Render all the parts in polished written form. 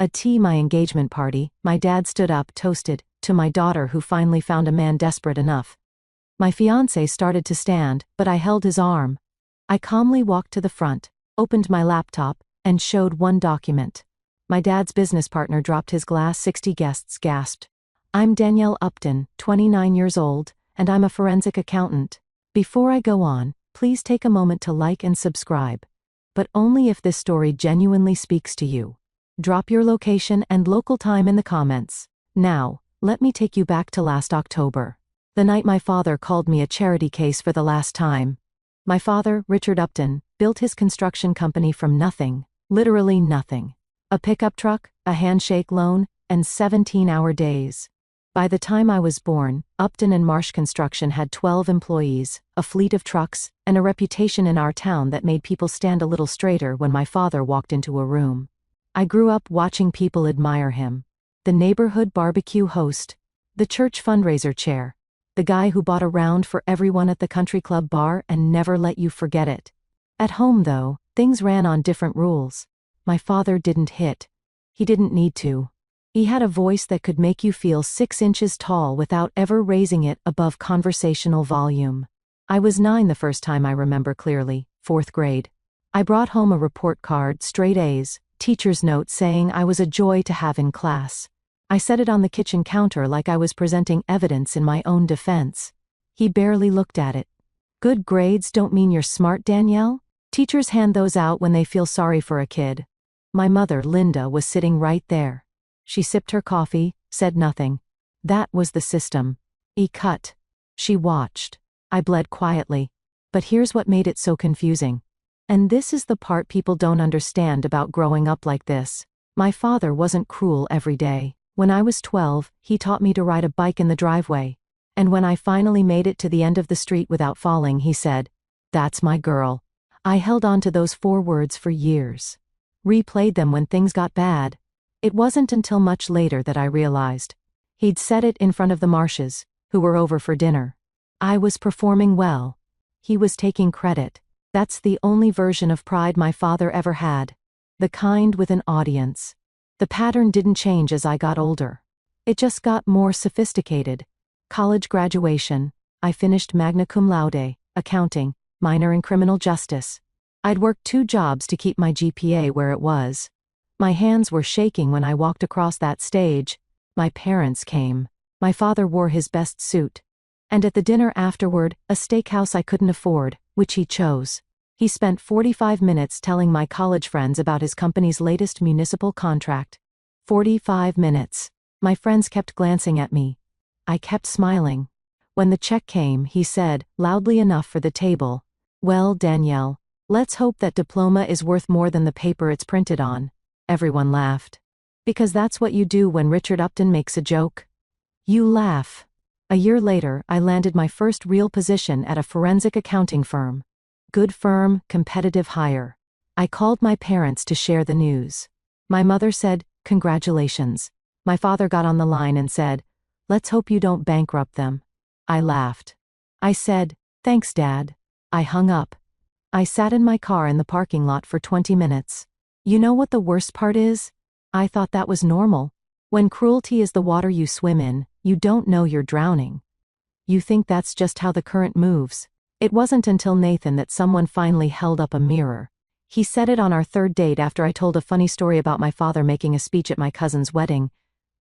My engagement party, my dad stood up, toasted, to my daughter who finally found a man desperate enough. My fiancé started to stand, but I held his arm. I calmly walked to the front, opened my laptop, and showed one document. My dad's business partner dropped his glass. 60 guests gasped. I'm Danielle Upton, 29 years old, and I'm a forensic accountant. Before I go on, please take a moment to like and subscribe. But only if this story genuinely speaks to you. Drop your location and local time in the comments. Now, let me take you back to last October. The night my father called me a charity case for the last time. My father, Richard Upton, built his construction company from nothing, literally nothing. A pickup truck, a handshake loan, and 17-hour days. By the time I was born, Upton and Marsh Construction had 12 employees, a fleet of trucks, and a reputation in our town that made people stand a little straighter when my father walked into a room. I grew up watching people admire him. The neighborhood barbecue host, the church fundraiser chair, the guy who bought a round for everyone at the country club bar and never let you forget it. At home though, things ran on different rules. My father didn't hit. He didn't need to. He had a voice that could make you feel 6 inches tall without ever raising it above conversational volume. I was 9 the first time I remember clearly, 4th grade. I brought home a report card, straight A's, teacher's note saying I was a joy to have in class. I set it on the kitchen counter like I was presenting evidence in my own defense. He barely looked at it. Good grades don't mean you're smart, Danielle? Teachers hand those out when they feel sorry for a kid. My mother, Linda, was sitting right there. She sipped her coffee, said nothing. That was the system. He cut. She watched. I bled quietly. But here's what made it so confusing. And this is the part people don't understand about growing up like this. My father wasn't cruel every day. When I was 12, he taught me to ride a bike in the driveway. And when I finally made it to the end of the street without falling, he said, "That's my girl." I held on to those 4 words for years. Replayed them when things got bad. It wasn't until much later that I realized. He'd said it in front of the Marshes, who were over for dinner. I was performing well. He was taking credit. That's the only version of pride my father ever had. The kind with an audience. The pattern didn't change as I got older. It just got more sophisticated. College graduation. I finished magna cum laude, accounting, minor in criminal justice. I'd worked 2 jobs to keep my GPA where it was. My hands were shaking when I walked across that stage. My parents came. My father wore his best suit. And at the dinner afterward, a steakhouse I couldn't afford, which he chose. He spent 45 minutes telling my college friends about his company's latest municipal contract. 45 minutes. My friends kept glancing at me. I kept smiling. When the check came, he said, loudly enough for the table, "Well, Danielle, let's hope that diploma is worth more than the paper it's printed on." Everyone laughed. Because that's what you do when Richard Upton makes a joke. You laugh. A year later, I landed my first real position at a forensic accounting firm. Good firm, competitive hire. I called my parents to share the news. My mother said, "Congratulations." My father got on the line and said, "Let's hope you don't bankrupt them." I laughed. I said, "Thanks, Dad." I hung up. I sat in my car in the parking lot for 20 minutes. You know what the worst part is? I thought that was normal. When cruelty is the water you swim in, you don't know you're drowning. You think that's just how the current moves. It wasn't until Nathan that someone finally held up a mirror. He said it on our 3rd date after I told a funny story about my father making a speech at my cousin's wedding,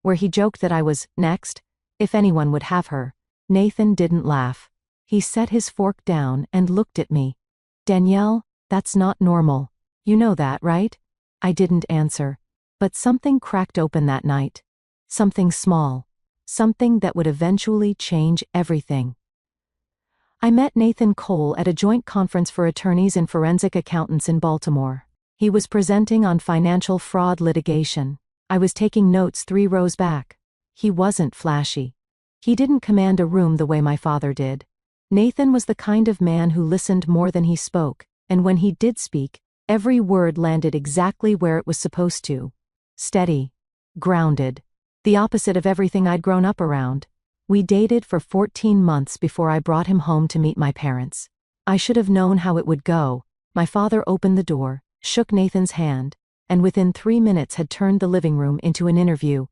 where he joked that I was next, if anyone would have her. Nathan didn't laugh. He set his fork down and looked at me. "Danielle, that's not normal. You know that, right?" I didn't answer. But something cracked open that night. Something small. Something that would eventually change everything. I met Nathan Cole at a joint conference for attorneys and forensic accountants in Baltimore. He was presenting on financial fraud litigation. I was taking notes 3 rows back. He wasn't flashy. He didn't command a room the way my father did. Nathan was the kind of man who listened more than he spoke, and when he did speak, every word landed exactly where it was supposed to. Steady. Grounded. The opposite of everything I'd grown up around. We dated for 14 months before I brought him home to meet my parents. I should have known how it would go. My father opened the door, shook Nathan's hand, and within 3 minutes had turned the living room into an interview.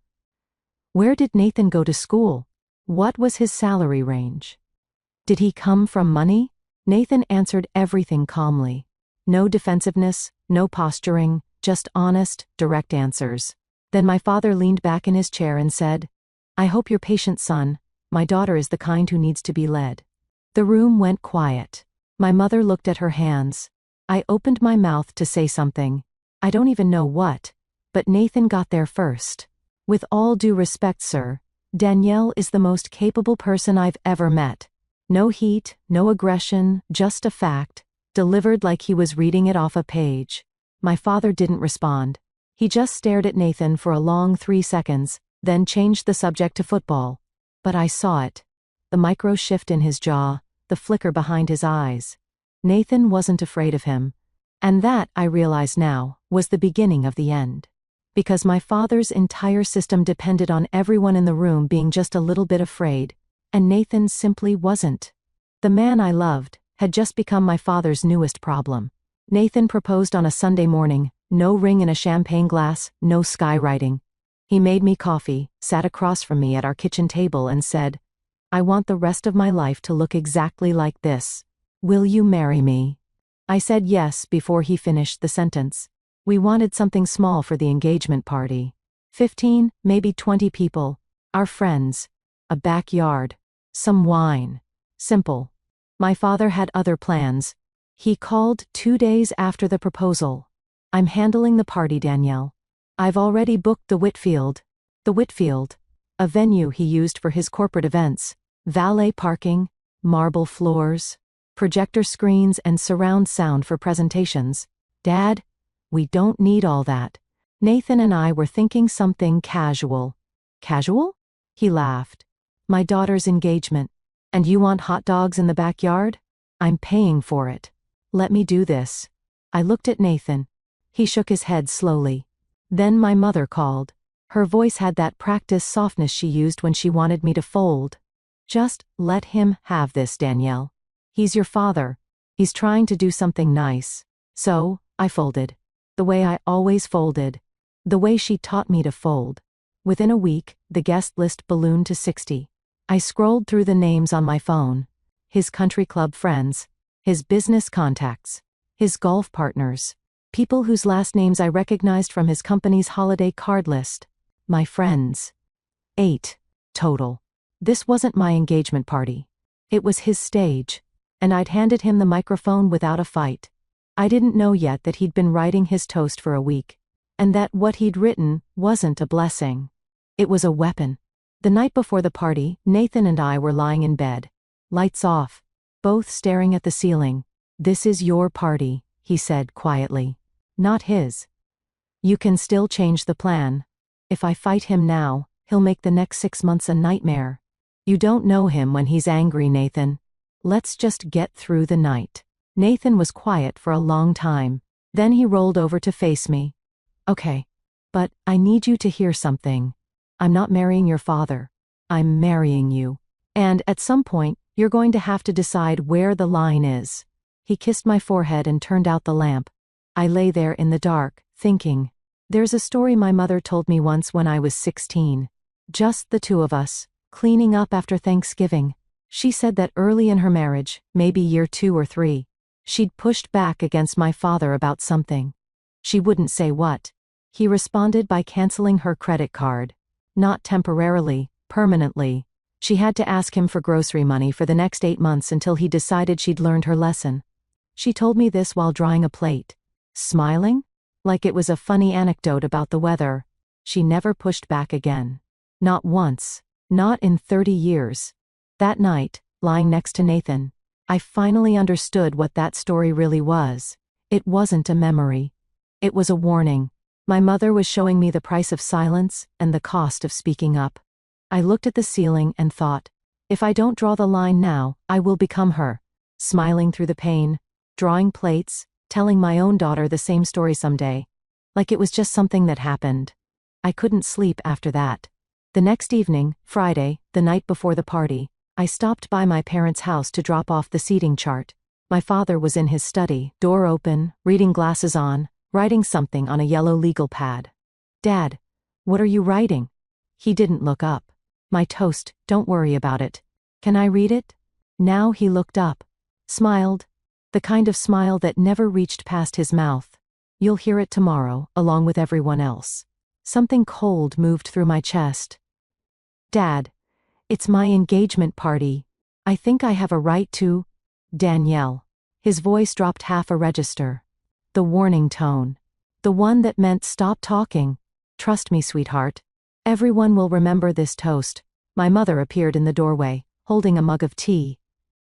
Where did Nathan go to school? What was his salary range? Did he come from money? Nathan answered everything calmly. No defensiveness, no posturing, just honest, direct answers. Then my father leaned back in his chair and said, "I hope you're patient, son. My daughter is the kind who needs to be led." The room went quiet. My mother looked at her hands. I opened my mouth to say something. I don't even know what. But Nathan got there first. "With all due respect, sir, Danielle is the most capable person I've ever met." No heat, no aggression, just a fact, delivered like he was reading it off a page. My father didn't respond. He just stared at Nathan for a long 3 seconds, then changed the subject to football. But I saw it. The micro shift in his jaw, the flicker behind his eyes. Nathan wasn't afraid of him. And that, I realize now, was the beginning of the end. Because my father's entire system depended on everyone in the room being just a little bit afraid, and Nathan simply wasn't. The man I loved had just become my father's newest problem. Nathan proposed on a Sunday morning, no ring in a champagne glass, no skywriting. He made me coffee, sat across from me at our kitchen table and said, "I want the rest of my life to look exactly like this. Will you marry me?" I said yes before he finished the sentence. We wanted something small for the engagement party. 15, maybe 20 people. Our friends. A backyard. Some wine. Simple. My father had other plans. He called 2 days after the proposal. "I'm handling the party, Danielle. I've already booked the Whitfield." The Whitfield. A venue he used for his corporate events. Valet parking, marble floors, projector screens and surround sound for presentations. "Dad, we don't need all that." Nathan and I were thinking something casual. "Casual?" He laughed. "My daughter's engagement. And you want hot dogs in the backyard? I'm paying for it. Let me do this." I looked at Nathan. He shook his head slowly. Then my mother called. Her voice had that practiced softness she used when she wanted me to fold. "Just let him have this, Danielle. He's your father. He's trying to do something nice." So, I folded. The way I always folded. The way she taught me to fold. Within a week, the guest list ballooned to 60. I scrolled through the names on my phone. His country club friends. His business contacts. His golf partners. People whose last names I recognized from his company's holiday card list. My friends. 8. Total. This wasn't my engagement party. It was his stage. And I'd handed him the microphone without a fight. I didn't know yet that he'd been writing his toast for a week. And that what he'd written wasn't a blessing. It was a weapon. The night before the party, Nathan and I were lying in bed. Lights off. Both staring at the ceiling. "This is your party," he said quietly. "Not his. You can still change the plan. If I fight him now, he'll make the next 6 months a nightmare. You don't know him when he's angry, Nathan. Let's just get through the night." Nathan was quiet for a long time. Then he rolled over to face me. "Okay. But I need you to hear something. I'm not marrying your father. I'm marrying you. And at some point, you're going to have to decide where the line is." He kissed my forehead and turned out the lamp. I lay there in the dark, thinking. There's a story my mother told me once when I was 16. Just the two of us, cleaning up after Thanksgiving. She said that early in her marriage, maybe year 2 or 3, she'd pushed back against my father about something. She wouldn't say what. He responded by canceling her credit card. Not temporarily, permanently. She had to ask him for grocery money for the next 8 months until he decided she'd learned her lesson. She told me this while drying a plate. Smiling? Like it was a funny anecdote about the weather. She never pushed back again. Not once. Not in 30 years. That night, lying next to Nathan, I finally understood what that story really was. It wasn't a memory. It was a warning. My mother was showing me the price of silence and the cost of speaking up. I looked at the ceiling and thought, if I don't draw the line now, I will become her. Smiling through the pain, drawing plates, telling my own daughter the same story someday. Like it was just something that happened. I couldn't sleep after that. The next evening, Friday, the night before the party, I stopped by my parents' house to drop off the seating chart. My father was in his study, door open, reading glasses on, writing something on a yellow legal pad. "Dad, what are you writing?" He didn't look up. "My toast, don't worry about it. Can I read it?" Now he looked up. Smiled. The kind of smile that never reached past his mouth. "You'll hear it tomorrow, along with everyone else." Something cold moved through my chest. "Dad, it's my engagement party. I think I have a right to—" "Danielle." His voice dropped half a register. The warning tone. The one that meant stop talking. "Trust me, sweetheart. Everyone will remember this toast." My mother appeared in the doorway, holding a mug of tea.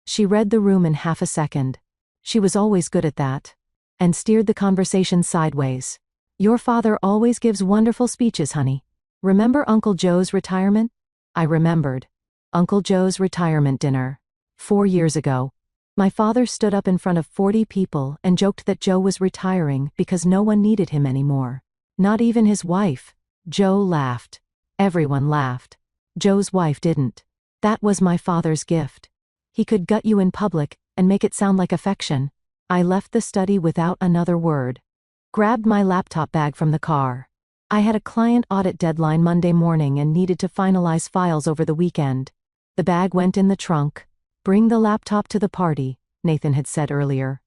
She read the room in half a second. She was always good at that. And steered the conversation sideways. "Your father always gives wonderful speeches, honey. Remember Uncle Joe's retirement?" I remembered. Uncle Joe's retirement dinner. 4 years ago. My father stood up in front of 40 people and joked that Joe was retiring because no one needed him anymore. Not even his wife. Joe laughed. Everyone laughed. Joe's wife didn't. That was my father's gift. He could gut you in public and make it sound like affection. I left the study without another word. Grabbed my laptop bag from the car. I had a client audit deadline Monday morning and needed to finalize files over the weekend. The bag went in the trunk. "Bring the laptop to the party," Nathan had said earlier.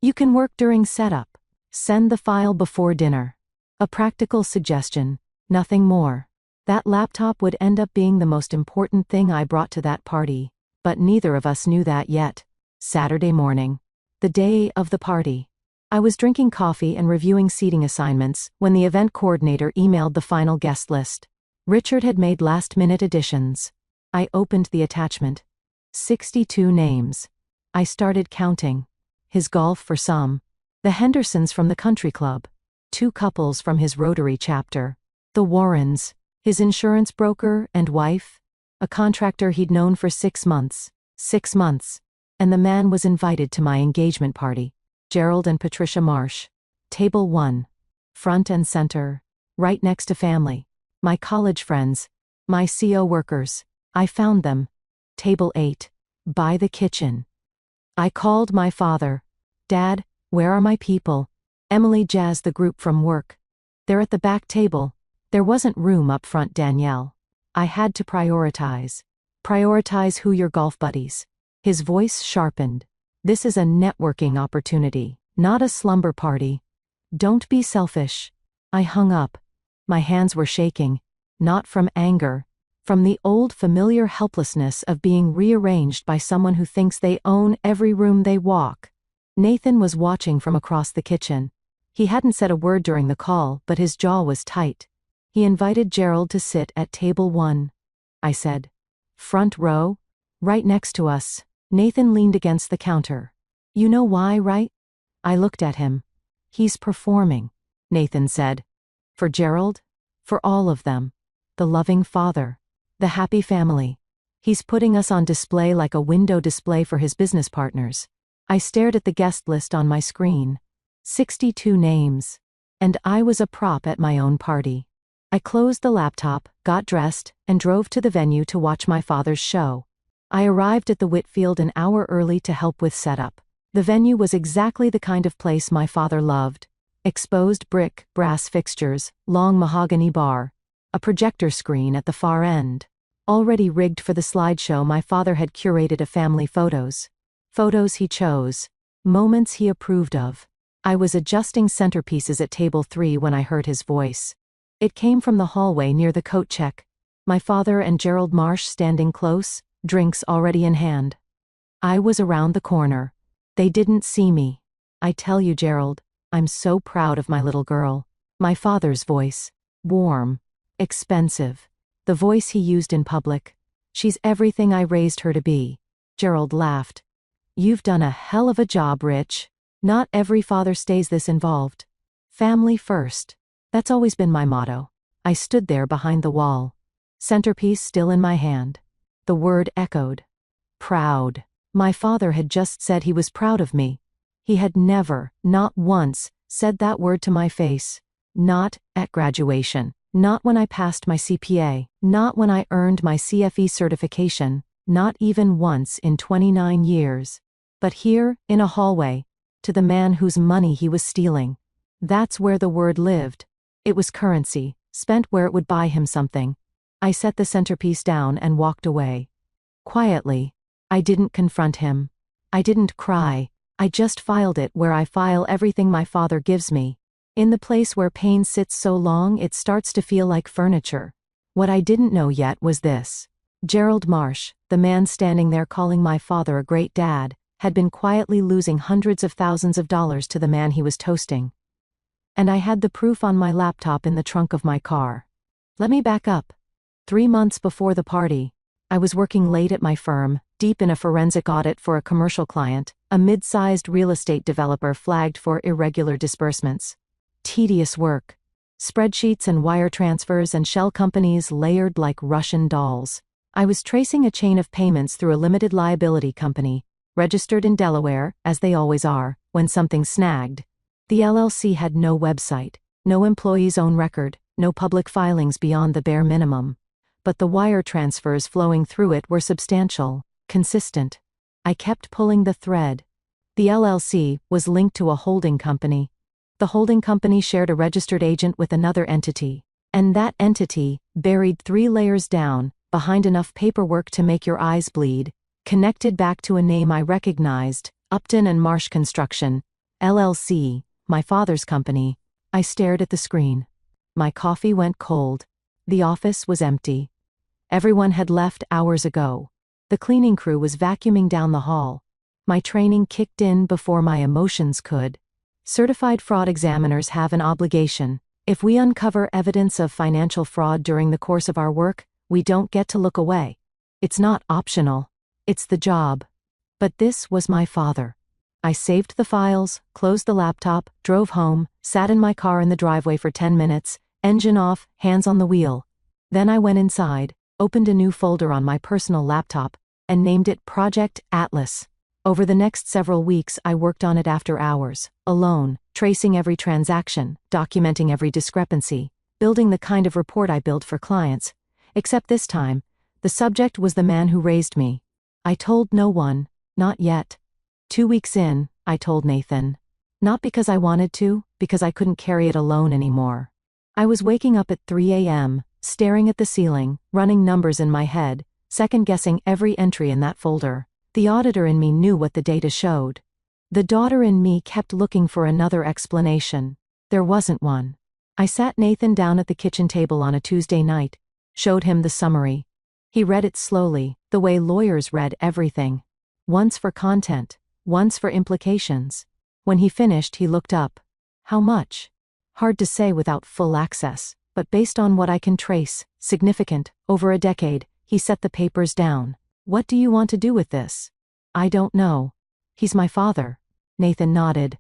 "You can work during setup. Send the file before dinner." A practical suggestion, nothing more. That laptop would end up being the most important thing I brought to that party, but neither of us knew that yet. Saturday morning. The day of the party. I was drinking coffee and reviewing seating assignments when the event coordinator emailed the final guest list. Richard had made last-minute additions. I opened the attachment. 62 names. I started counting. His golf for some. The Hendersons from the country club. 2 couples from his Rotary chapter. The Warrens. His insurance broker and wife. A contractor he'd known for 6 months. 6 months. And the man was invited to my engagement party. Gerald and Patricia Marsh. Table 1. Front and center. Right next to family. My college friends. My CO workers. I found them. Table 8. By the kitchen. I called my father. "Dad, where are my people?" Emily jazzed the group from work. "They're at the back table." There wasn't room up front, Danielle. I had to prioritize. Prioritize who your golf buddies. His voice sharpened. "This is a networking opportunity, not a slumber party. Don't be selfish." I hung up. My hands were shaking. Not from anger. From the old familiar helplessness of being rearranged by someone who thinks they own every room they walk. Nathan was watching from across the kitchen. He hadn't said a word during the call, but his jaw was tight. He invited Gerald to sit at table 1. I said. "Front row? Right next to us." Nathan leaned against the counter. "You know why, right?" I looked at him. "He's performing," Nathan said. "For Gerald? For all of them. The loving father. The happy family. He's putting us on display like a window display for his business partners." I stared at the guest list on my screen. 62 names. And I was a prop at my own party. I closed the laptop, got dressed, and drove to the venue to watch my father's show. I arrived at the Whitfield an hour early to help with setup. The venue was exactly the kind of place my father loved. Exposed brick, brass fixtures, long mahogany bar. A projector screen at the far end. Already rigged for the slideshow, my father had curated a family photos. Photos he chose. Moments he approved of. I was adjusting centerpieces at table 3 when I heard his voice. It came from the hallway near the coat check. My father and Gerald Marsh standing close, drinks already in hand. I was around the corner. They didn't see me. "I tell you, Gerald, I'm so proud of my little girl." My father's voice. Warm. Expensive. The voice he used in public. "She's everything I raised her to be." Gerald laughed. "You've done a hell of a job, Rich. Not every father stays this involved. Family first. That's always been my motto." I stood there behind the wall. Centerpiece still in my hand. The word echoed. Proud. My father had just said he was proud of me. He had never, not once, said that word to my face. Not at graduation. Not when I passed my CPA. Not when I earned my CFE certification. Not even once in 29 years. But here, in a hallway, to the man whose money he was stealing. That's where the word lived. It was currency, spent where it would buy him something. I set the centerpiece down and walked away. Quietly. I didn't confront him. I didn't cry. I just filed it where I file everything my father gives me. In the place where pain sits so long it starts to feel like furniture. What I didn't know yet was this. Gerald Marsh, the man standing there calling my father a great dad, had been quietly losing hundreds of thousands of dollars to the man he was toasting. And I had the proof on my laptop in the trunk of my car. Let me back up. 3 months before the party, I was working late at my firm, deep in a forensic audit for a commercial client, a mid-sized real estate developer flagged for irregular disbursements. Tedious work. Spreadsheets and wire transfers and shell companies layered like Russian dolls. I was tracing a chain of payments through a limited liability company, registered in Delaware, as they always are, when something snagged. The LLC had no website, no employee's own record, no public filings beyond the bare minimum. But the wire transfers flowing through it were substantial, consistent. I kept pulling the thread. The LLC was linked to a holding company. The holding company shared a registered agent with another entity, and that entity, buried 3 layers down, behind enough paperwork to make your eyes bleed, connected back to a name I recognized, Upton and Marsh Construction, LLC, my father's company. I stared at the screen. My coffee went cold. The office was empty. Everyone had left hours ago. The cleaning crew was vacuuming down the hall. My training kicked in before my emotions could. Certified fraud examiners have an obligation. If we uncover evidence of financial fraud during the course of our work, we don't get to look away. It's not optional. It's the job. But this was my father. I saved the files, closed the laptop, drove home, sat in my car in the driveway for 10 minutes, engine off, hands on the wheel. Then I went inside, opened a new folder on my personal laptop, and named it Project Atlas. Over the next several weeks I worked on it after hours, alone, tracing every transaction, documenting every discrepancy, building the kind of report I build for clients. Except this time, the subject was the man who raised me. I told no one, not yet. 2 weeks in, I told Nathan. Not because I wanted to, because I couldn't carry it alone anymore. I was waking up at 3 a.m., staring at the ceiling, running numbers in my head, second-guessing every entry in that folder. The auditor in me knew what the data showed. The daughter in me kept looking for another explanation. There wasn't one. I sat Nathan down at the kitchen table on a Tuesday night, showed him the summary. He read it slowly, the way lawyers read everything. Once for content, once for implications. When he finished, he looked up. How much? Hard to say without full access, but based on what I can trace, significant, over a decade, he set the papers down. What do you want to do with this? I don't know. He's my father. Nathan nodded.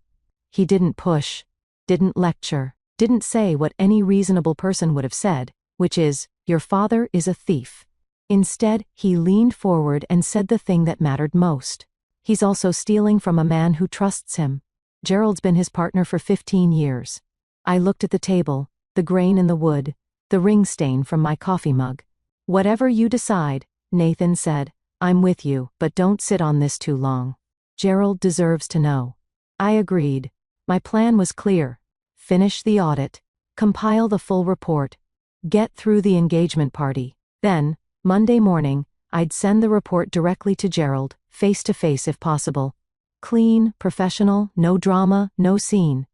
He didn't push, didn't lecture, didn't say what any reasonable person would have said, which is, your father is a thief. Instead, he leaned forward and said the thing that mattered most. He's also stealing from a man who trusts him. Gerald's been his partner for 15 years. I looked at the table, the grain in the wood, the ring stain from my coffee mug. Whatever you decide, Nathan said, I'm with you, but don't sit on this too long. Gerald deserves to know. I agreed. My plan was clear. Finish the audit. Compile the full report. Get through the engagement party. Then, Monday morning, I'd send the report directly to Gerald, face to face if possible. Clean, professional, no drama, no scene.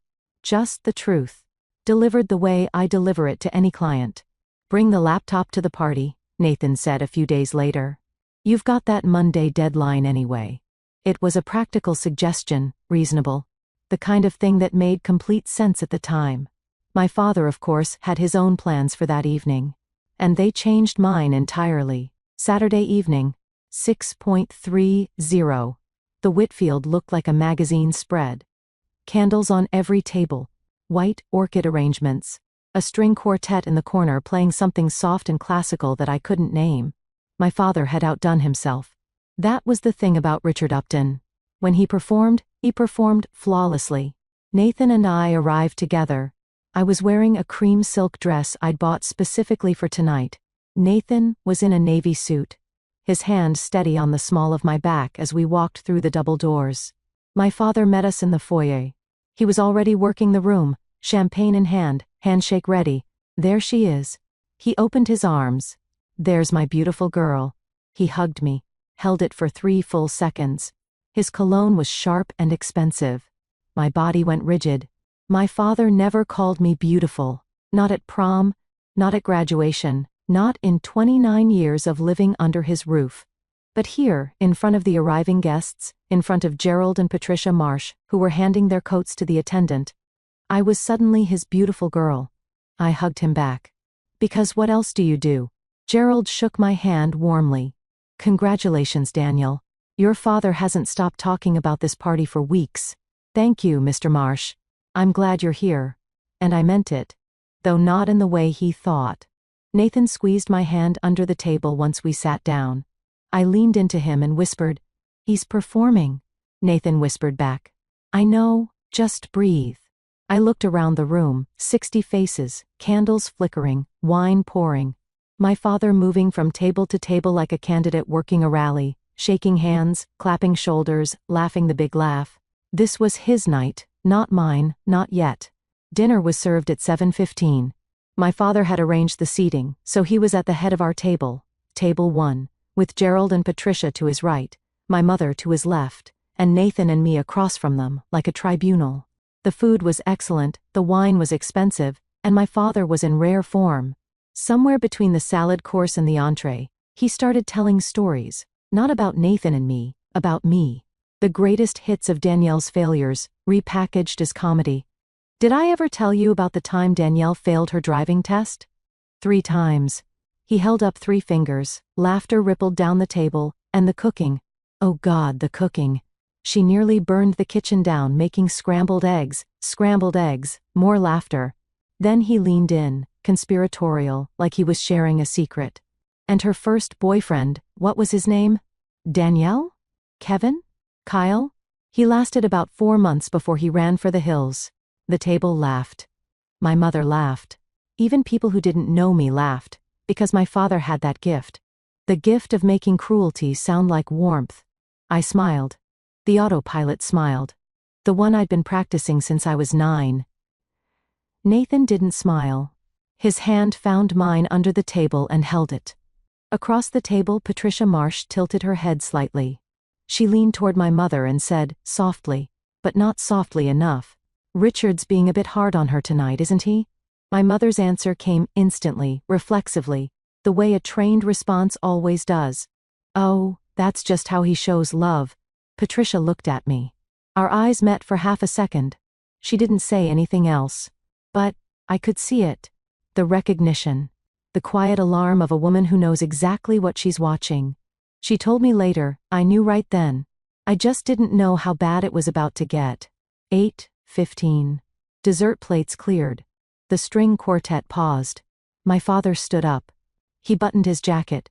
Just the truth. Delivered the way I deliver it to any client. Bring the laptop to the party, Nathan said a few days later. You've got that Monday deadline anyway. It was a practical suggestion, reasonable. The kind of thing that made complete sense at the time. My father, of course, had his own plans for that evening. And they changed mine entirely. Saturday evening, 6:30. The Whitfield looked like a magazine spread. Candles on every table. White orchid arrangements. A string quartet in the corner playing something soft and classical that I couldn't name. My father had outdone himself. That was the thing about Richard Upton. When he performed flawlessly. Nathan and I arrived together. I was wearing a cream silk dress I'd bought specifically for tonight. Nathan was in a navy suit. His hand steady on the small of my back as we walked through the double doors. My father met us in the foyer. He was already working the room, champagne in hand, handshake ready. There she is. He opened his arms. There's my beautiful girl. He hugged me, held it for 3 full seconds. His cologne was sharp and expensive. My body went rigid. My father never called me beautiful. Not at prom, not at graduation, not in 29 years of living under his roof. But here, in front of the arriving guests, in front of Gerald and Patricia Marsh, who were handing their coats to the attendant, I was suddenly his beautiful girl. I hugged him back. Because what else do you do? Gerald shook my hand warmly. Congratulations, Daniel. Your father hasn't stopped talking about this party for weeks. Thank you, Mr. Marsh. I'm glad you're here. And I meant it. Though not in the way he thought. Nathan squeezed my hand under the table once we sat down. I leaned into him and whispered, "He's performing." Nathan whispered back, "I know, just breathe." I looked around the room, 60 faces, candles flickering, wine pouring. My father moving from table to table like a candidate working a rally, shaking hands, clapping shoulders, laughing the big laugh. This was his night, not mine, not yet. Dinner was served at 7:15. My father had arranged the seating, so he was at the head of our table, table 1, with Gerald and Patricia to his right, my mother to his left, and Nathan and me across from them, like a tribunal. The food was excellent, the wine was expensive, and my father was in rare form. Somewhere between the salad course and the entree, he started telling stories, not about Nathan and me, about me. The greatest hits of Danielle's failures, repackaged as comedy. Did I ever tell you about the time Danielle failed her driving test? 3 times. He held up 3 fingers, laughter rippled down the table, and the cooking. Oh God, the cooking. She nearly burned the kitchen down making scrambled eggs, more laughter. Then he leaned in, conspiratorial, like he was sharing a secret. And her first boyfriend, what was his name? Danielle? Kevin? Kyle? He lasted about 4 months before he ran for the hills. The table laughed. My mother laughed. Even people who didn't know me laughed, because my father had that gift. The gift of making cruelty sound like warmth. I smiled. The autopilot smiled. The one I'd been practicing since I was 9. Nathan didn't smile. His hand found mine under the table and held it. Across the table, Patricia Marsh tilted her head slightly. She leaned toward my mother and said, softly, but not softly enough, "Richard's being a bit hard on her tonight, isn't he?" My mother's answer came instantly, reflexively, the way a trained response always does. "Oh, that's just how he shows love." Patricia looked at me. Our eyes met for half a second. She didn't say anything else. But I could see it. The recognition. The quiet alarm of a woman who knows exactly what she's watching. She told me later, I knew right then. I just didn't know how bad it was about to get. 8:15. Dessert plates cleared. The string quartet paused. My father stood up. He buttoned his jacket.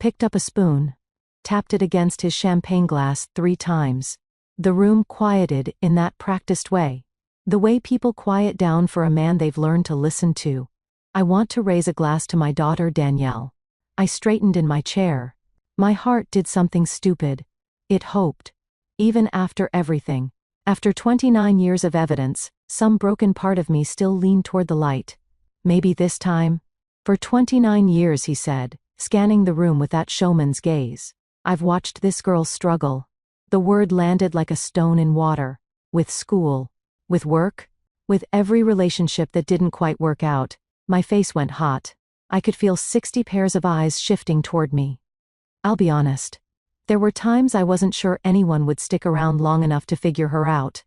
Picked up a spoon. Tapped it against his champagne glass 3 times. The room quieted in that practiced way. The way people quiet down for a man they've learned to listen to. I want to raise a glass to my daughter Danielle. I straightened in my chair. My heart did something stupid. It hoped. Even after everything. After 29 years of evidence, some broken part of me still leaned toward the light. Maybe this time. For 29 years, he said, scanning the room with that showman's gaze. I've watched this girl struggle. The word landed like a stone in water. With school. With work. With every relationship that didn't quite work out. My face went hot. I could feel 60 pairs of eyes shifting toward me. I'll be honest. There were times I wasn't sure anyone would stick around long enough to figure her out.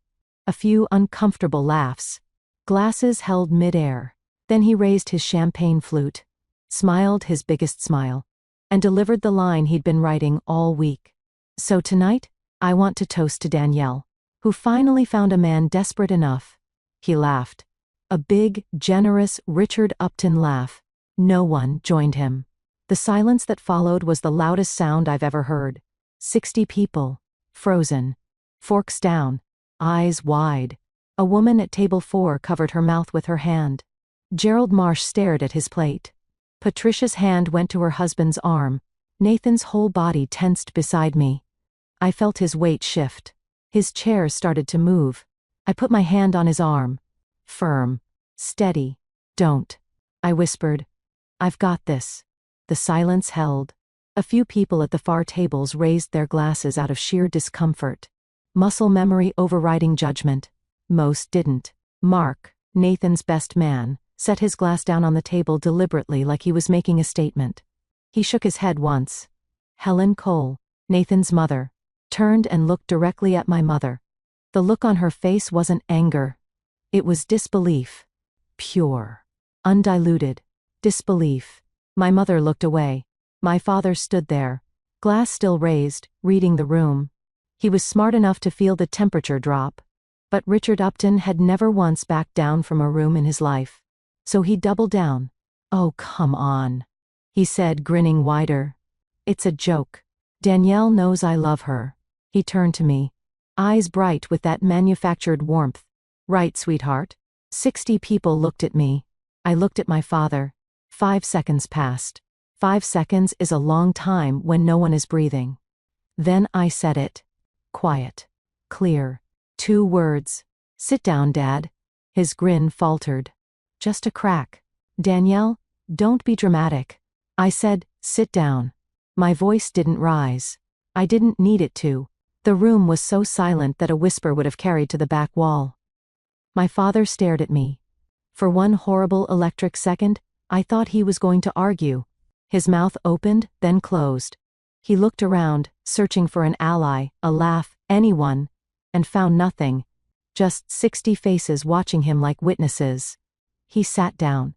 A few uncomfortable laughs. Glasses held midair. Then he raised his champagne flute. Smiled his biggest smile. And delivered the line he'd been writing all week. So tonight, I want to toast to Danielle, who finally found a man desperate enough. He laughed. A big, generous Richard Upton laugh. No one joined him. The silence that followed was the loudest sound I've ever heard. 60 people. Frozen. Forks down. Eyes wide. A woman at table 4 covered her mouth with her hand. Gerald Marsh stared at his plate. Patricia's hand went to her husband's arm. Nathan's whole body tensed beside me. I felt his weight shift. His chair started to move. I put my hand on his arm. Firm. Steady. Don't. I whispered. I've got this. The silence held. A few people at the far tables raised their glasses out of sheer discomfort. Muscle memory overriding judgment. Most didn't. Mark, Nathan's best man, set his glass down on the table deliberately like he was making a statement. He shook his head once. Helen Cole, Nathan's mother, turned and looked directly at my mother. The look on her face wasn't anger. It was disbelief. Pure. Undiluted. Disbelief. My mother looked away. My father stood there, glass still raised, reading the room. He was smart enough to feel the temperature drop. But Richard Upton had never once backed down from a room in his life. So he doubled down. Oh, come on, he said, grinning wider. It's a joke. Danielle knows I love her. He turned to me, eyes bright with that manufactured warmth. Right, sweetheart? 60 people looked at me. I looked at my father. 5 seconds passed. 5 seconds is a long time when no one is breathing. Then I said it. Quiet. Clear. 2 words. Sit down, Dad. His grin faltered. Just a crack. Danielle, don't be dramatic. I said, sit down. My voice didn't rise. I didn't need it to. The room was so silent that a whisper would have carried to the back wall. My father stared at me. For one horrible electric second, I thought he was going to argue. His mouth opened, then closed. He looked around, searching for an ally, a laugh, anyone, and found nothing. Just 60 faces watching him like witnesses. He sat down.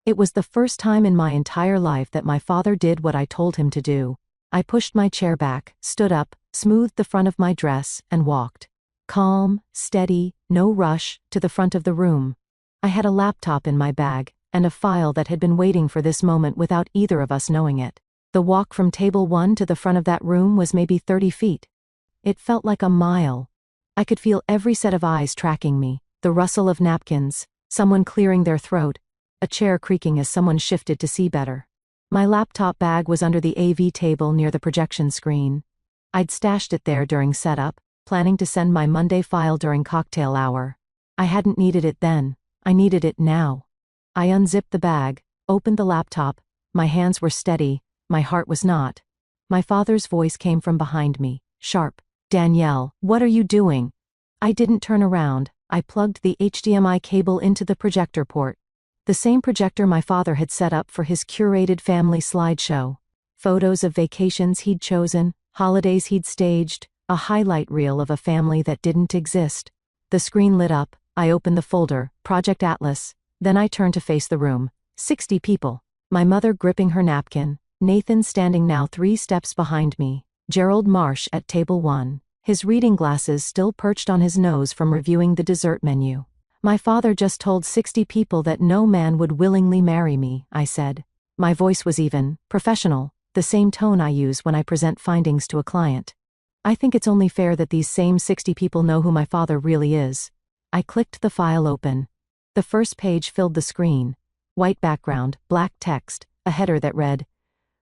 It was the first time in my entire life that my father did what I told him to do. I pushed my chair back, stood up, smoothed the front of my dress, and walked. Calm, steady, no rush, to the front of the room. I had a laptop in my bag, and a file that had been waiting for this moment without either of us knowing it. The walk from table 1 to the front of that room was maybe 30 feet. It felt like a mile. I could feel every set of eyes tracking me, the rustle of napkins, someone clearing their throat, a chair creaking as someone shifted to see better. My laptop bag was under the AV table near the projection screen. I'd stashed it there during setup, planning to send my Monday file during cocktail hour. I hadn't needed it then. I needed it now. I unzipped the bag, opened the laptop. My hands were steady, my heart was not. My father's voice came from behind me, sharp. Danielle, what are you doing? I didn't turn around. I plugged the HDMI cable into the projector port. The same projector my father had set up for his curated family slideshow. Photos of vacations he'd chosen, holidays he'd staged, a highlight reel of a family that didn't exist. The screen lit up. I opened the folder, Project Atlas. Then I turned to face the room. 60 people. My mother gripping her napkin. Nathan standing now 3 steps behind me. Gerald Marsh at table 1. His reading glasses still perched on his nose from reviewing the dessert menu. My father just told 60 people that no man would willingly marry me, I said. My voice was even, professional, the same tone I use when I present findings to a client. I think it's only fair that these same 60 people know who my father really is. I clicked the file open. The first page filled the screen. White background, black text, a header that read,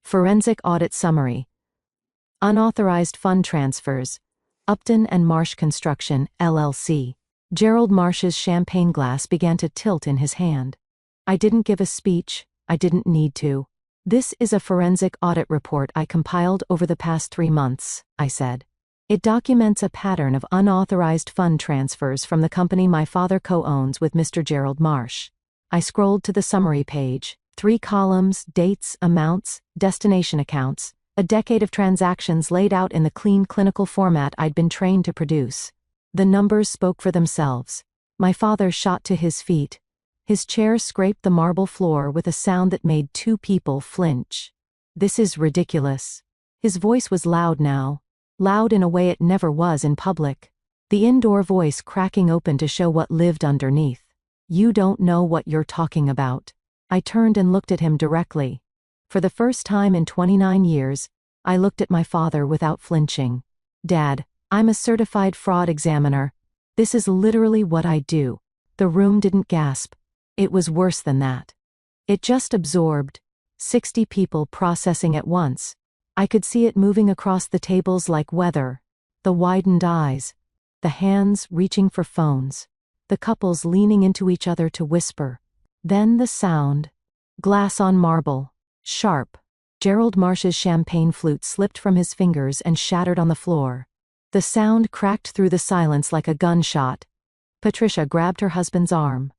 Forensic Audit Summary. Unauthorized Fund Transfers. Upton and Marsh Construction, LLC. Gerald Marsh's champagne glass began to tilt in his hand. I didn't give a speech. I didn't need to. This is a forensic audit report I compiled over the past 3 months, I said. It documents a pattern of unauthorized fund transfers from the company my father co-owns with Mr. Gerald Marsh. I scrolled to the summary page. 3 columns, dates, amounts, destination accounts, a decade of transactions laid out in the clean clinical format I'd been trained to produce. The numbers spoke for themselves. My father shot to his feet. His chair scraped the marble floor with a sound that made 2 people flinch. This is ridiculous. His voice was loud now. Loud in a way it never was in public. The indoor voice cracking open to show what lived underneath. You don't know what you're talking about. I turned and looked at him directly. For the first time in 29 years, I looked at my father without flinching. Dad, I'm a certified fraud examiner. This is literally what I do. The room didn't gasp. It was worse than that. It just absorbed. 60 people processing at once. I could see it moving across the tables like weather. The widened eyes. The hands reaching for phones. the couples leaning into each other to whisper. Then the sound. Glass on marble. Sharp. Gerald Marsh's champagne flute slipped from his fingers and shattered on the floor. The sound cracked through the silence like a gunshot. Patricia grabbed her husband's arm.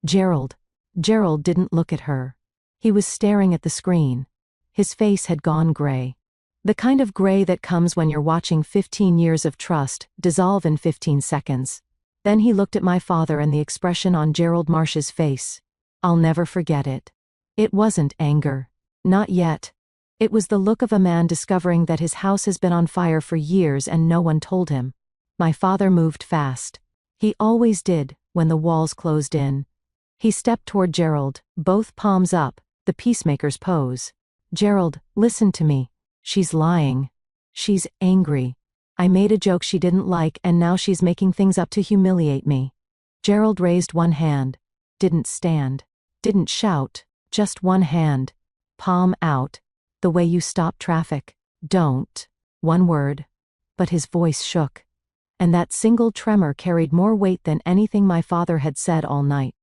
Gerald. Gerald didn't look at her. He was staring at the screen. His face had gone gray. The kind of gray that comes when you're watching 15 years of trust dissolve in 15 seconds. Then he looked at my father, and the expression on Gerald Marsh's face. I'll never forget it. It wasn't anger. Not yet. It was the look of a man discovering that his house has been on fire for years and no one told him. My father moved fast. He always did, when the walls closed in. He stepped toward Gerald, both palms up, the peacemaker's pose. Gerald, listen to me. She's lying. She's angry. I made a joke she didn't like, and now she's making things up to humiliate me. Gerald raised one hand. Didn't stand. Didn't shout. Just one hand. Palm out. The way you stop traffic. Don't. One word. But his voice shook. And that single tremor carried more weight than anything my father had said all night.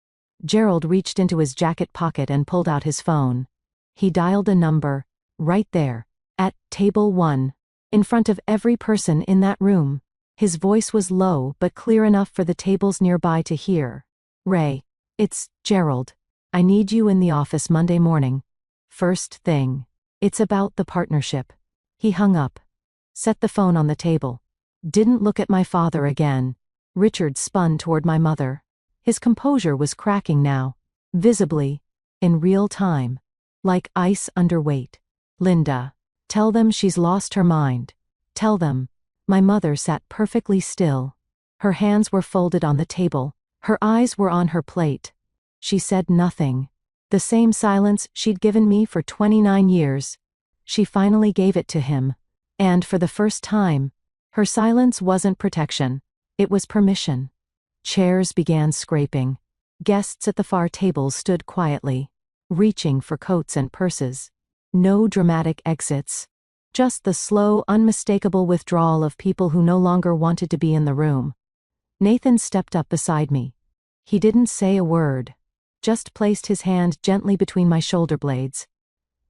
Gerald reached into his jacket pocket and pulled out his phone. He dialed a number. Right there. At table 1. In front of every person in that room. His voice was low but clear enough for the tables nearby to hear. Ray. It's Gerald. I need you in the office Monday morning. First thing. It's about the partnership. He hung up. Set the phone on the table. Didn't look at my father again. Richard spun toward my mother. His composure was cracking now. Visibly. In real time. Like ice under weight. Linda. Tell them she's lost her mind. Tell them. My mother sat perfectly still. Her hands were folded on the table. Her eyes were on her plate. She said nothing. The same silence she'd given me for 29 years. She finally gave it to him. And for the first time, her silence wasn't protection. It was permission. Chairs began scraping. Guests at the far tables stood quietly, reaching for coats and purses. No dramatic exits. Just the slow, unmistakable withdrawal of people who no longer wanted to be in the room. Nathan stepped up beside me. He didn't say a word. Just placed his hand gently between my shoulder blades.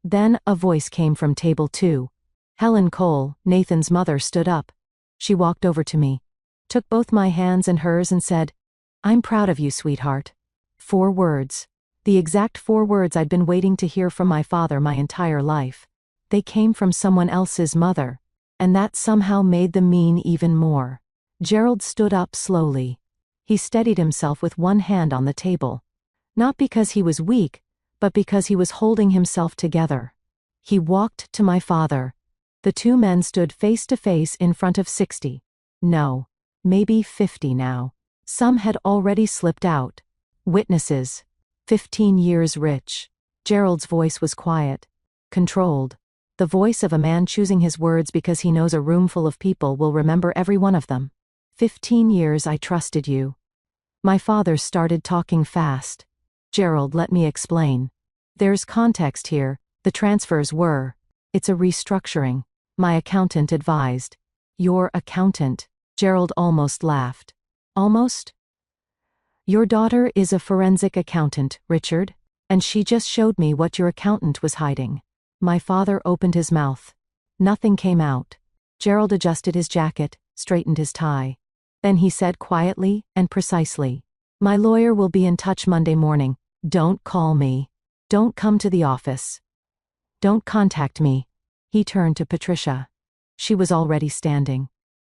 Then a voice came from table 2. Helen Cole, Nathan's mother, stood up. She walked over to me, took both my hands and hers and said, "I'm proud of you, sweetheart." 4 words. The exact 4 words I'd been waiting to hear from my father my entire life. They came from someone else's mother, and that somehow made them mean even more. Gerald stood up slowly. He steadied himself with one hand on the table. Not because he was weak, but because he was holding himself together. He walked to my father. The 2 men stood face to face in front of 60. No, maybe 50 now. Some had already slipped out. Witnesses. 15 years rich. Gerald's voice was quiet. Controlled. The voice of a man choosing his words because he knows a room full of people will remember every one of them. 15 years I trusted you. My father started talking fast. Gerald, let me explain. There's context here. The transfers were. It's a restructuring. My accountant advised. Your accountant. Gerald almost laughed. Almost? Your daughter is a forensic accountant, Richard, and she just showed me what your accountant was hiding. My father opened his mouth. Nothing came out. Gerald adjusted his jacket, straightened his tie. Then he said quietly and precisely, "My lawyer will be in touch Monday morning. Don't call me. Don't come to the office. Don't contact me." He turned to Patricia. She was already standing.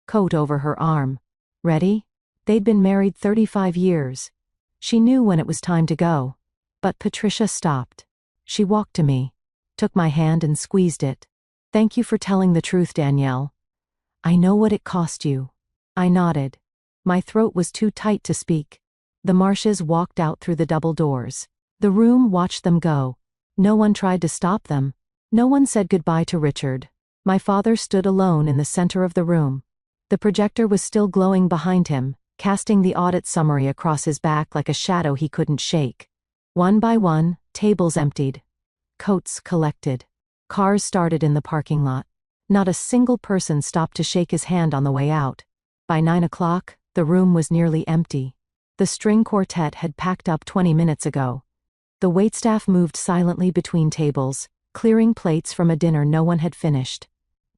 Coat over her arm. Ready? They'd been married 35 years. She knew when it was time to go. But Patricia stopped. She walked to me, took my hand and squeezed it. "Thank you for telling the truth, Danielle. I know what it cost you." I nodded. My throat was too tight to speak. The Marshes walked out through the double doors. The room watched them go. No one tried to stop them. No one said goodbye to Richard. My father stood alone in the center of the room. The projector was still glowing behind him, casting the audit summary across his back like a shadow he couldn't shake. One by one, tables emptied. Coats collected. Cars started in the parking lot. Not a single person stopped to shake his hand on the way out. By 9 o'clock, the room was nearly empty. The string quartet had packed up 20 minutes ago. The waitstaff moved silently between tables, clearing plates from a dinner no one had finished.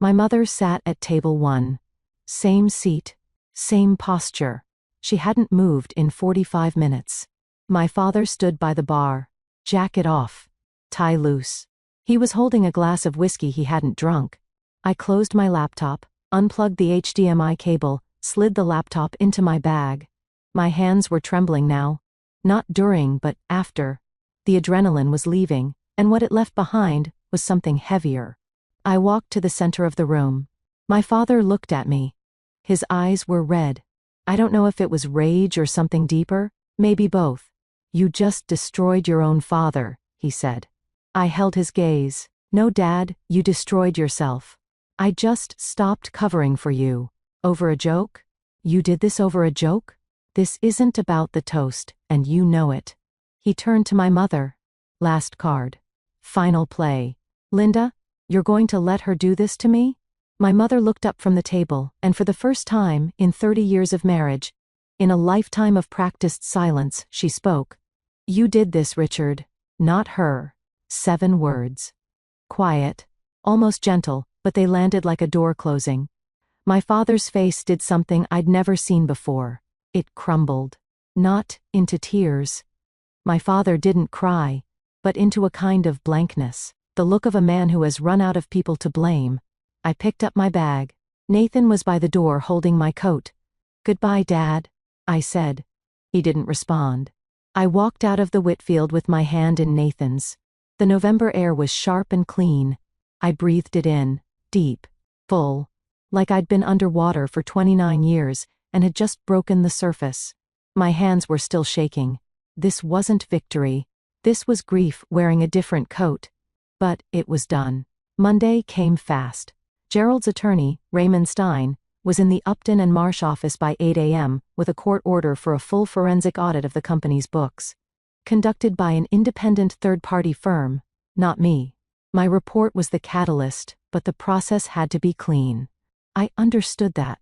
My mother sat at table 1. Same seat, same posture. She hadn't moved in 45 minutes. My father stood by the bar. Jacket off. Tie loose. He was holding a glass of whiskey he hadn't drunk. I closed my laptop, unplugged the HDMI cable, slid the laptop into my bag. My hands were trembling now. Not during, but after. The adrenaline was leaving, and what it left behind was something heavier. I walked to the center of the room. My father looked at me. His eyes were red. I don't know if it was rage or something deeper, maybe both. "You just destroyed your own father," he said. I held his gaze. "No, Dad, you destroyed yourself. I just stopped covering for you. Over a joke? You did this over a joke? This isn't about the toast, and you know it." He turned to my mother. "Last card. Final play. Linda, you're going to let her do this to me?" My mother looked up from the table, and for the first time, in 30 years of marriage, in a lifetime of practiced silence, she spoke. "You did this, Richard. Not her." 7 words. Quiet. Almost gentle, but they landed like a door closing. My father's face did something I'd never seen before. It crumbled. Not into tears. My father didn't cry, but into a kind of blankness. The look of a man who has run out of people to blame. I picked up my bag. Nathan was by the door holding my coat. "Goodbye, Dad," I said. He didn't respond. I walked out of the Whitfield with my hand in Nathan's. The November air was sharp and clean. I breathed it in, deep, full, like I'd been underwater for 29 years and had just broken the surface. My hands were still shaking. This wasn't victory. This was grief wearing a different coat. But it was done. Monday came fast. Gerald's attorney, Raymond Stein, was in the Upton and Marsh office by 8 a.m. with a court order for a full forensic audit of the company's books. Conducted by an independent third-party firm, not me. My report was the catalyst, but the process had to be clean. I understood that.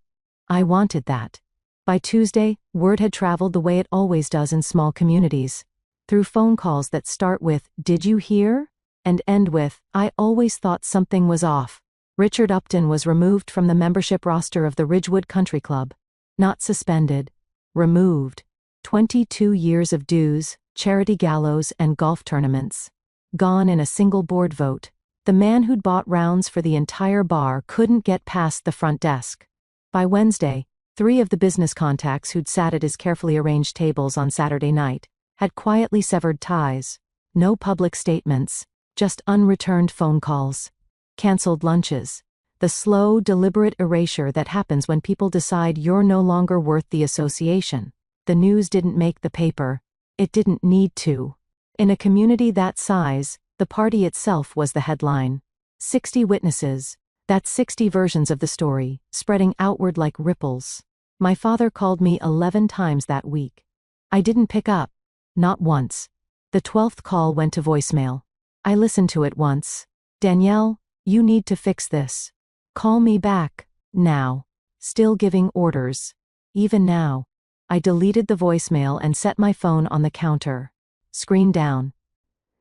I wanted that. By Tuesday, word had traveled the way it always does in small communities. Through phone calls that start with, "Did you hear?" and end with, "I always thought something was off." Richard Upton was removed from the membership roster of the Ridgewood Country Club. Not suspended. Removed. 22 years of dues, charity gallows, and golf tournaments. Gone in a single board vote. The man who'd bought rounds for the entire bar couldn't get past the front desk. By Wednesday, 3 of the business contacts who'd sat at his carefully arranged tables on Saturday night had quietly severed ties. No public statements, just unreturned phone calls. Cancelled lunches. The slow, deliberate erasure that happens when people decide you're no longer worth the association. The news didn't make the paper. It didn't need to. In a community that size, the party itself was the headline. 60 witnesses. That's 60 versions of the story, spreading outward like ripples. My father called me 11 times that week. I didn't pick up. Not once. The 12th call went to voicemail. I listened to it once. "Danielle, you need to fix this. Call me back. Now." Still giving orders. Even now. I deleted the voicemail and set my phone on the counter. Screen down.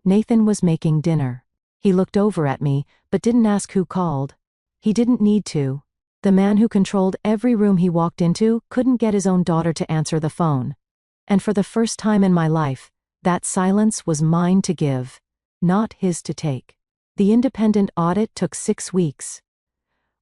Nathan was making dinner. He looked over at me, but didn't ask who called. He didn't need to. The man who controlled every room he walked into couldn't get his own daughter to answer the phone. And for the first time in my life, that silence was mine to give, not his to take. The independent audit took 6 weeks.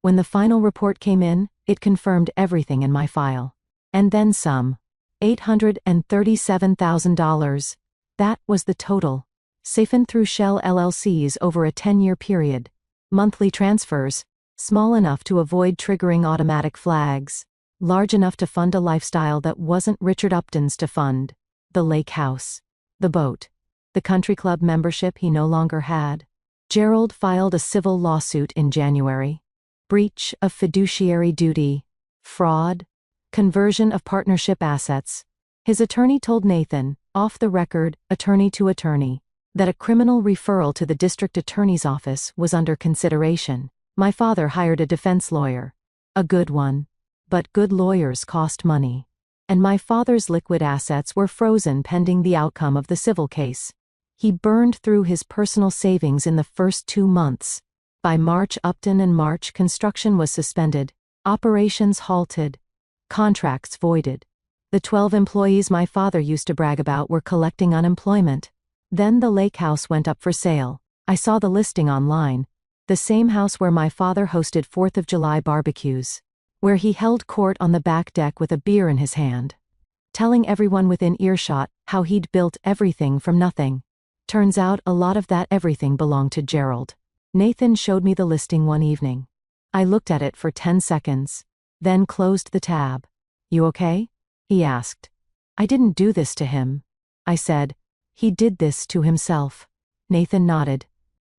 When the final report came in, it confirmed everything in my file. And then some. $837,000. That was the total. Siphoned through shell LLCs over a 10-year period. Monthly transfers, small enough to avoid triggering automatic flags. Large enough to fund a lifestyle that wasn't Richard Upton's to fund. The lake house. The boat. The country club membership he no longer had. Gerald filed a civil lawsuit in January. Breach of fiduciary duty. Fraud. Conversion of partnership assets. His attorney told Nathan, off the record, attorney to attorney, that a criminal referral to the district attorney's office was under consideration. My father hired a defense lawyer. A good one. But good lawyers cost money. and my father's liquid assets were frozen pending the outcome of the civil case. He burned through his personal savings in the first 2 months. By March, Upton and March construction was suspended, operations halted, contracts voided. The 12 employees my father used to brag about were collecting unemployment. Then the lake house went up for sale. I saw the listing online. The same house where my father hosted 4th of July barbecues, where he held court on the back deck with a beer in his hand, telling everyone within earshot how he'd built everything from nothing. Turns out a lot of that everything belonged to Gerald. Nathan showed me the listing one evening. I looked at it for 10 seconds, then closed the tab. "You okay?" he asked. "I didn't do this to him," I said. "He did this to himself." Nathan nodded.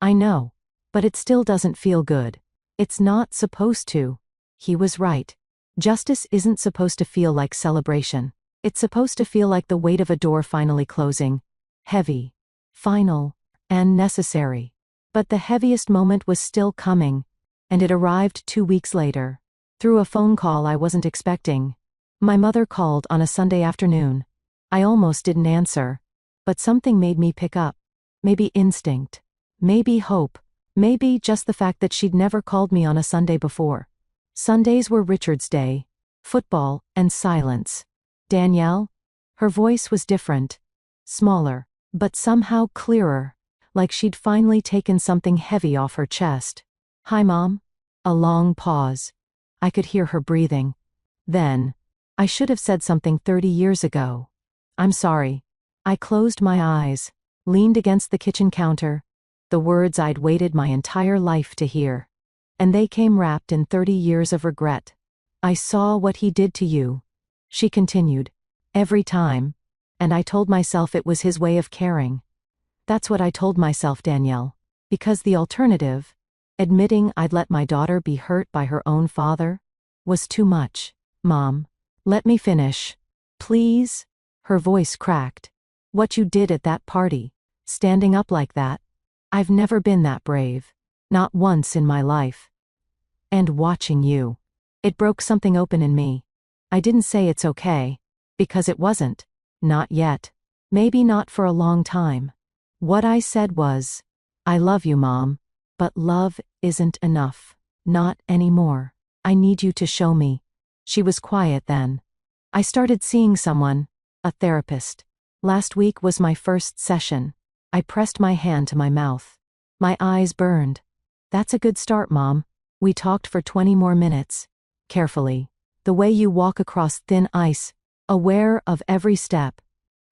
"I know. But it still doesn't feel good. It's not supposed to." He was right. Justice isn't supposed to feel like celebration. It's supposed to feel like the weight of a door finally closing. Heavy, final, and necessary. But the heaviest moment was still coming, and it arrived 2 weeks later. Through a phone call I wasn't expecting. My mother called on a Sunday afternoon. I almost didn't answer, but something made me pick up. Maybe instinct. Maybe hope. Maybe just the fact that she'd never called me on a Sunday before. Sundays were Richard's day. Football and silence. "Danielle?" Her voice was different. Smaller, but somehow clearer, like she'd finally taken something heavy off her chest. "Hi, Mom?" A long pause. I could hear her breathing. Then, I should have said something 30 years ago. "I'm sorry." I closed my eyes, leaned against the kitchen counter, the words I'd waited my entire life to hear. And they came wrapped in 30 years of regret. "I saw what he did to you," she continued. "Every time. And I told myself it was his way of caring. That's what I told myself, Danielle. Because the alternative, admitting I'd let my daughter be hurt by her own father, was too much." "Mom, let me finish. Please?" Her voice cracked. "What you did at that party, standing up like that. I've never been that brave. Not once in my life. And watching you. It broke something open in me. I didn't say it's okay. Because it wasn't. Not yet. Maybe not for a long time. What I said was, I love you, Mom. But love isn't enough. Not anymore. I need you to show me." She was quiet then. "I started seeing someone, a therapist. Last week was my first session." I pressed my hand to my mouth. My eyes burned. "That's a good start, Mom." We talked for 20 more minutes. Carefully. The way you walk across thin ice, aware of every step.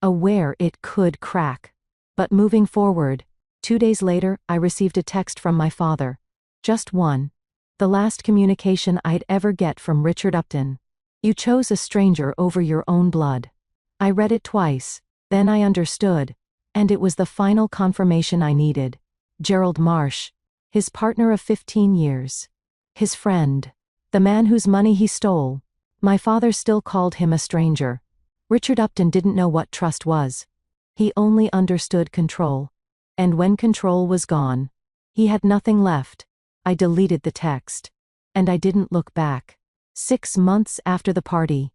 Aware it could crack. But moving forward. 2 days later, I received a text from my father. Just one. The last communication I'd ever get from Richard Upton. "You chose a stranger over your own blood." I read it twice. Then I understood. And it was the final confirmation I needed. Gerald Marsh. His partner of 15 years. His friend. The man whose money he stole. My father still called him a stranger. Richard Upton didn't know what trust was. He only understood control. And when control was gone, he had nothing left. I deleted the text. And I didn't look back. 6 months after the party,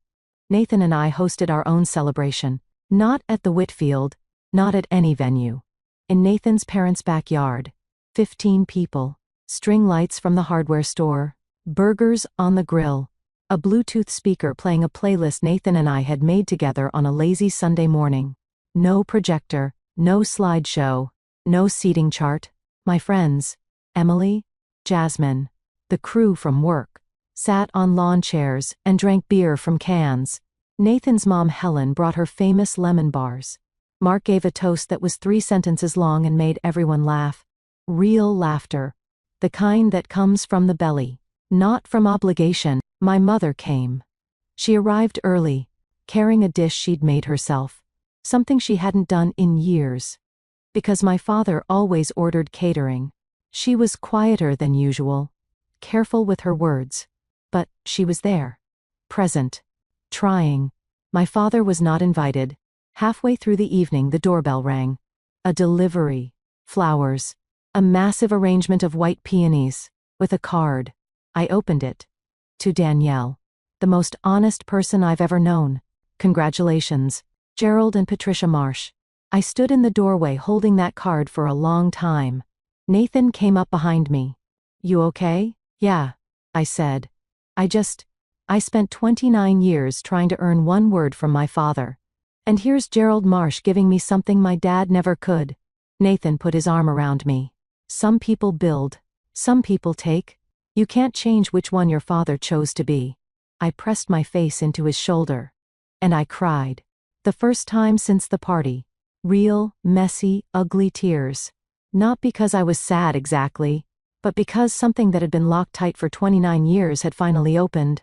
Nathan and I hosted our own celebration. Not at the Whitfield, not at any venue. In Nathan's parents' backyard. 15 people. String lights from the hardware store. Burgers on the grill. A Bluetooth speaker playing a playlist Nathan and I had made together on a lazy Sunday morning. No projector, no slideshow, no seating chart. My friends, Emily, Jasmine, the crew from work, sat on lawn chairs and drank beer from cans. Nathan's mom Helen brought her famous lemon bars. Mark gave a toast that was 3 sentences long and made everyone laugh. Real laughter. The kind that comes from the belly. Not from obligation. My mother came. She arrived early, carrying a dish she'd made herself. Something she hadn't done in years. Because my father always ordered catering. She was quieter than usual. Careful with her words. But she was there. Present. Trying. My father was not invited. Halfway through the evening the doorbell rang. A delivery. Flowers. A massive arrangement of white peonies. With a card. I opened it. To Danielle. The most honest person I've ever known. Congratulations. Gerald and Patricia Marsh. I stood in the doorway holding that card for a long time. Nathan came up behind me. You okay? Yeah, I said. I spent 29 years trying to earn one word from my father. And here's Gerald Marsh giving me something my dad never could. Nathan put his arm around me. Some people build. Some people take. You can't change which one your father chose to be. I pressed my face into his shoulder. And I cried. The first time since the party. Real, messy, ugly tears. Not because I was sad exactly, but because something that had been locked tight for 29 years had finally opened.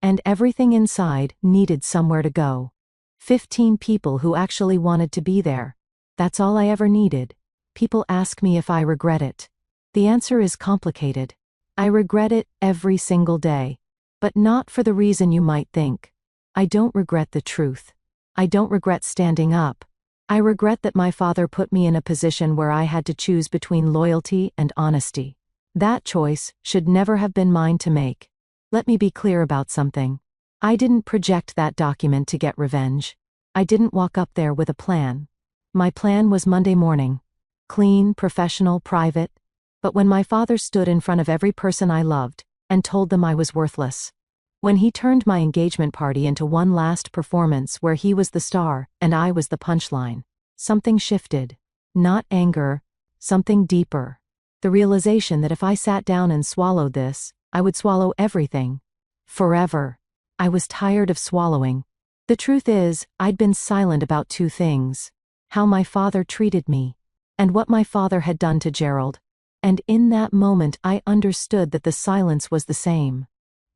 And everything inside needed somewhere to go. 15 people who actually wanted to be there. That's all I ever needed. People ask me if I regret it. The answer is complicated. I regret it every single day. But not for the reason you might think. I don't regret the truth. I don't regret standing up. I regret that my father put me in a position where I had to choose between loyalty and honesty. That choice should never have been mine to make. Let me be clear about something. I didn't project that document to get revenge. I didn't walk up there with a plan. My plan was Monday morning. Clean, professional, private. But when my father stood in front of every person I loved, and told them I was worthless. When he turned my engagement party into one last performance where he was the star and I was the punchline, something shifted. Not anger, something deeper. The realization that if I sat down and swallowed this, I would swallow everything. Forever. I was tired of swallowing. The truth is, I'd been silent about two things. How my father treated me. And what my father had done to Gerald. And in that moment I understood that the silence was the same.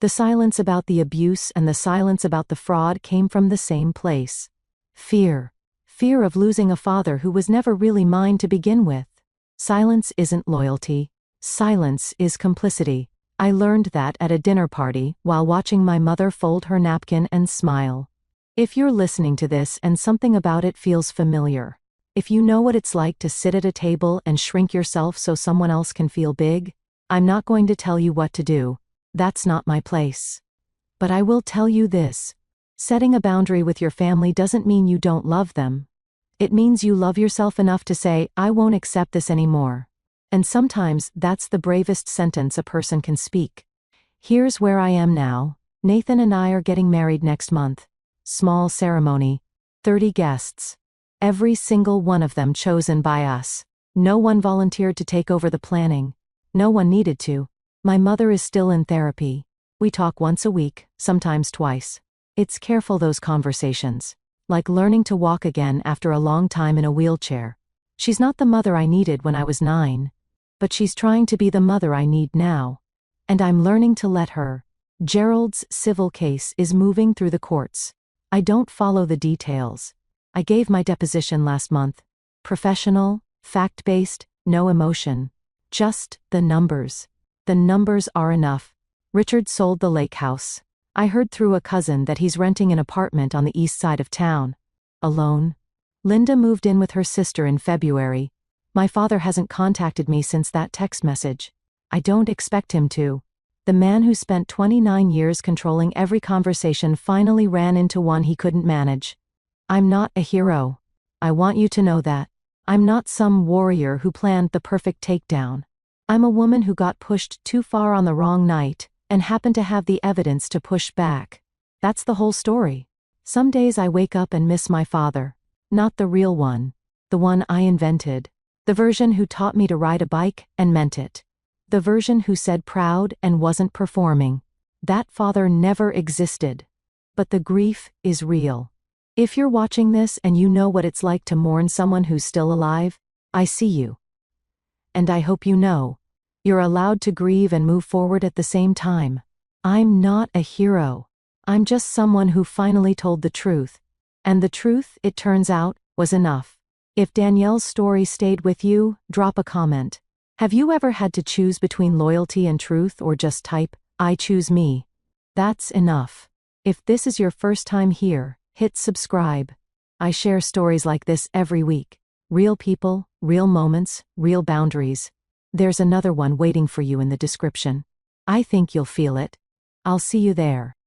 The silence about the abuse and the silence about the fraud came from the same place. Fear. Fear of losing a father who was never really mine to begin with. Silence isn't loyalty. Silence is complicity. I learned that at a dinner party while watching my mother fold her napkin and smile. If you're listening to this and something about it feels familiar, if you know what it's like to sit at a table and shrink yourself so someone else can feel big, I'm not going to tell you what to do. That's not my place. But I will tell you this. Setting a boundary with your family doesn't mean you don't love them. It means you love yourself enough to say, I won't accept this anymore. And sometimes that's the bravest sentence a person can speak. Here's where I am now. Nathan and I are getting married next month. Small ceremony. 30 guests. Every single one of them chosen by us. No one volunteered to take over the planning. No one needed to. My mother is still in therapy. We talk once a week, sometimes twice. It's careful those conversations. Like learning to walk again after a long time in a wheelchair. She's not the mother I needed when I was 9. But she's trying to be the mother I need now. And I'm learning to let her. Gerald's civil case is moving through the courts. I don't follow the details. I gave my deposition last month. Professional, fact-based, no emotion. Just the numbers. The numbers are enough. Richard sold the lake house. I heard through a cousin that he's renting an apartment on the east side of town. Alone. Linda moved in with her sister in February. My father hasn't contacted me since that text message. I don't expect him to. The man who spent 29 years controlling every conversation finally ran into one he couldn't manage. I'm not a hero. I want you to know that. I'm not some warrior who planned the perfect takedown. I'm a woman who got pushed too far on the wrong night, and happened to have the evidence to push back. That's the whole story. Some days I wake up and miss my father. Not the real one. The one I invented. The version who taught me to ride a bike and meant it. The version who said proud and wasn't performing. That father never existed. But the grief is real. If you're watching this and you know what it's like to mourn someone who's still alive, I see you. And I hope you know. You're allowed to grieve and move forward at the same time. I'm not a hero. I'm just someone who finally told the truth. And the truth, it turns out, was enough. If Danielle's story stayed with you, drop a comment. Have you ever had to choose between loyalty and truth or just type, I choose me? That's enough. If this is your first time here, hit subscribe. I share stories like this every week. Real people, real moments, real boundaries. There's another one waiting for you in the description. I think you'll feel it. I'll see you there.